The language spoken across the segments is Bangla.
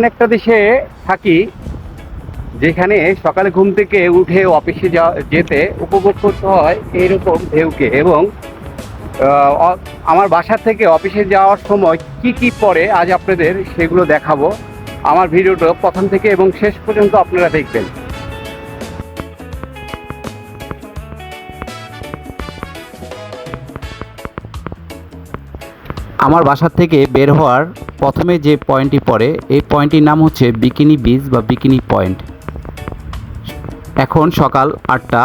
এমন একটা দেশে থাকি যেখানে সকালে ঘুম থেকে উঠে অফিসে যেতে উপভোগ করতে হয় এইরকম ঢেউকে, এবং আমার বাসা থেকে অফিসে যাওয়ার সময় কি কি পরে আজ আপনাদের সেগুলো দেখাবো। আমার ভিডিওটা প্রথম থেকে এবং শেষ পর্যন্ত আপনারা দেখবেন। আমার বাসা থেকে বের হওয়ার প্রথমে যে পয়েন্টটি পড়ে, এই পয়েন্টটির নাম হচ্ছে বিকিনি বিচ বা বিকিনি পয়েন্ট। এখন সকাল 8টা,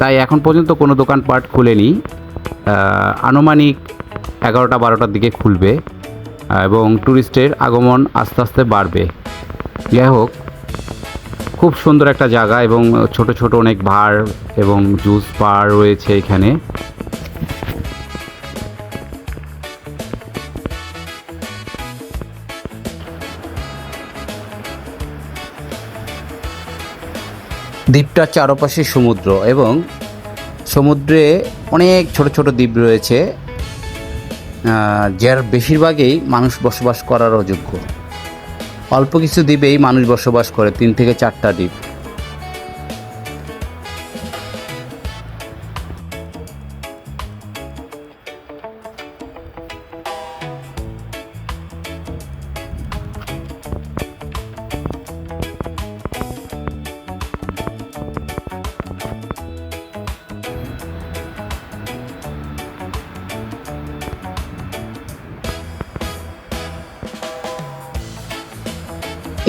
তাই এখন পর্যন্ত কোনো দোকানপাট খুলেনি। আনুমানিক 11টা-12টার দিকে খুলবে এবং ট্যুরিস্টের আগমন আস্তে আস্তে বাড়বে। যাই হোক, খুব সুন্দর একটা জায়গা এবং ছোট ছোট অনেক বার এবং জুস বার রয়েছে এখানে। দ্বীপটার চারপাশে সমুদ্র এবং সমুদ্রে অনেক ছোট ছোট দ্বীপ রয়েছে, যার বেশিরভাগই মানুষ বসবাস করার অযোগ্য। অল্প কিছু দ্বীপেই মানুষ বসবাস করে, 3 থেকে 4টা দ্বীপ।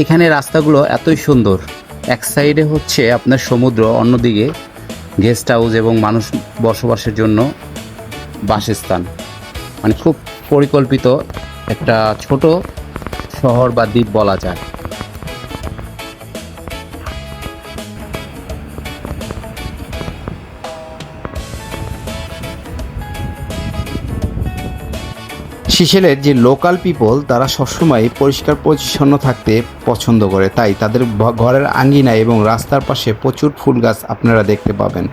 এখানে রাস্তাগুলো এতই সুন্দর, এক সাইডে হচ্ছে আপনার সমুদ্র, অন্যদিকে গেস্ট হাউস এবং মানুষ বসবাসের জন্য বাসস্থান। মানে খুব পরিকল্পিত একটা ছোট শহর বা দ্বীপ বলা যায়। সিশেলের যে লোকাল পিপল, তারা সবসময় পরিষ্কার পরিচ্ছন্ন থাকতে পছন্দ করে, তাই তাদের ঘরের আঙ্গিনায় এবং রাস্তার পাশে প্রচুর ফুল গাছ আপনারা দেখতে পাবেন।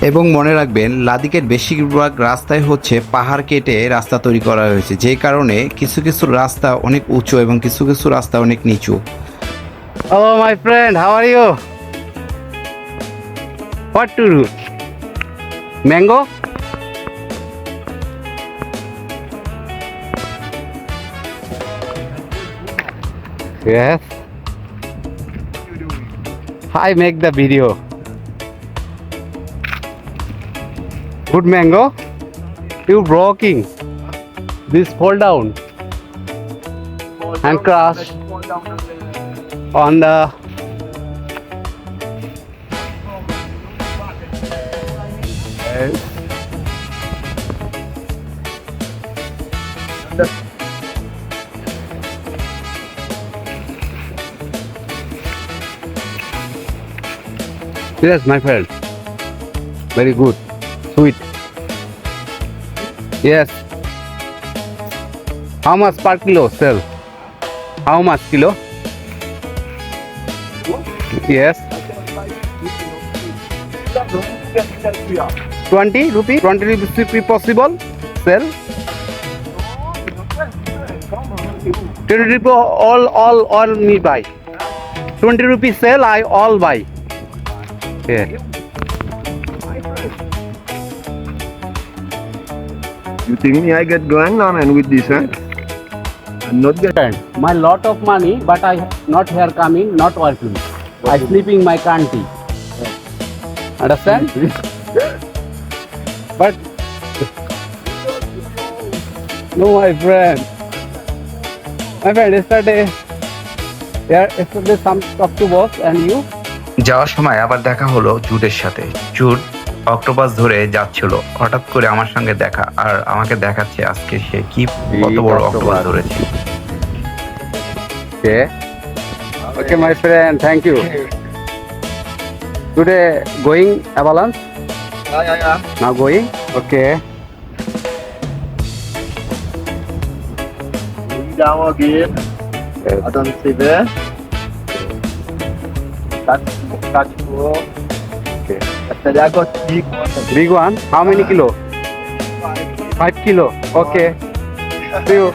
এবং মনে রাখবেন, লাদিকের বেশিরভাগ রাস্তায় হচ্ছে পাহাড় কেটে রাস্তা তৈরি করা হয়েছে, যে কারণে কিছু কিছু রাস্তা অনেক উঁচু এবং কিছু কিছু রাস্তা অনেক নিচু। Oh my friend, how are you? What to do? Mango? Yes. I make the video. Good mango. You broking. This fall down and crash on the Yes, my friend. Very good. Sweet. Yes. How much per kilo sell? How much kilo? Yes. 20 rupees? 20 rupees possible? Sell? 20 rupees all me buy. 20 rupees sell, I all buy. Yeah. You think me I get going on and with this, huh? I'm not get. My lot of money, but I not here coming, not working. I sleeping my country. Understand? But no, my friend. Yesterday some talk to boss and you. যাওয়ার সময় আবার দেখা হলো জুডের সাথে। জুড অক্টোপাস ধরে যাচ্ছিল, হঠাৎ করে আমার সঙ্গে দেখা আর আমাকে দেখাচ্ছে আজকে সে কি কত বড় অক্টোপাস ধরেছে। Okay, my friend, thank you. Today going Avalanche? Yeah. Now going? Okay. Down again. I don't see there. Touch. Okay. I got big one. Big one? How many kilo? 5 kilo. Okay. See you.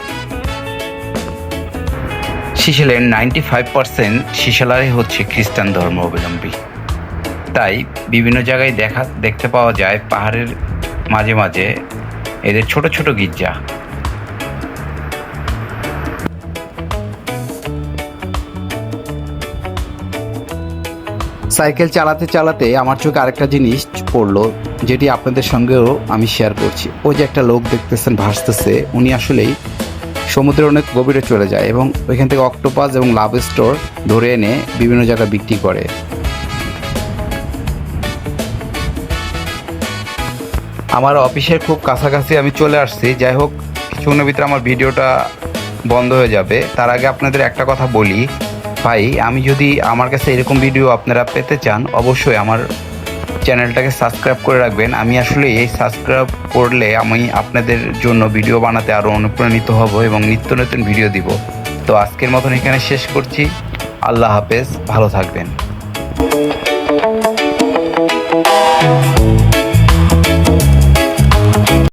সিশেলের 95% সিশেলারই হচ্ছে খ্রিস্টান ধর্মাবলম্বী। তাই বিভিন্ন জায়গায় দেখতে পাওয়া যায় পাহাড়ের মাঝে মাঝে এদের ছোট ছোট গির্জা। সাইকেল চালাতে চালাতে আমার চোখে আরেকটা জিনিস পড়লো, যেটি আপনাদের সঙ্গেও আমি শেয়ার করছি। ওই যে একটা লোক দেখতেছেন ভাসতেছে, উনি আসলেই সমুদ্রের অনেক গভীরে চলে যায় এবং ওইখান থেকে অক্টোপাস এবং লাভ স্টোর ধরে এনে বিভিন্ন জায়গায় বিক্রি করে। আমার অফিসের খুব কাছাকাছি আমি চলে আসছি। যাই হোক, কিছুক্ষণের ভিতরে আমার ভিডিওটা বন্ধ হয়ে যাবে। তার আগে আপনাদের একটা কথা বলি ভাই, আমি যদি আমার কাছে এরকম ভিডিও আপনারা পেতে চান, অবশ্যই আমার চ্যানেলটাকে সাবস্ক্রাইব করে রাখবেন। আমি আসলে এই সাবস্ক্রাইব করলে আমি আপনাদের জন্য ভিডিও বানাতে আরও অনুপ্রাণিত হব এবং নিত্য নতুন ভিডিও দিব। তো আজকের মতন এখানে শেষ করছি। আল্লাহ হাফেজ, ভালো থাকবেন।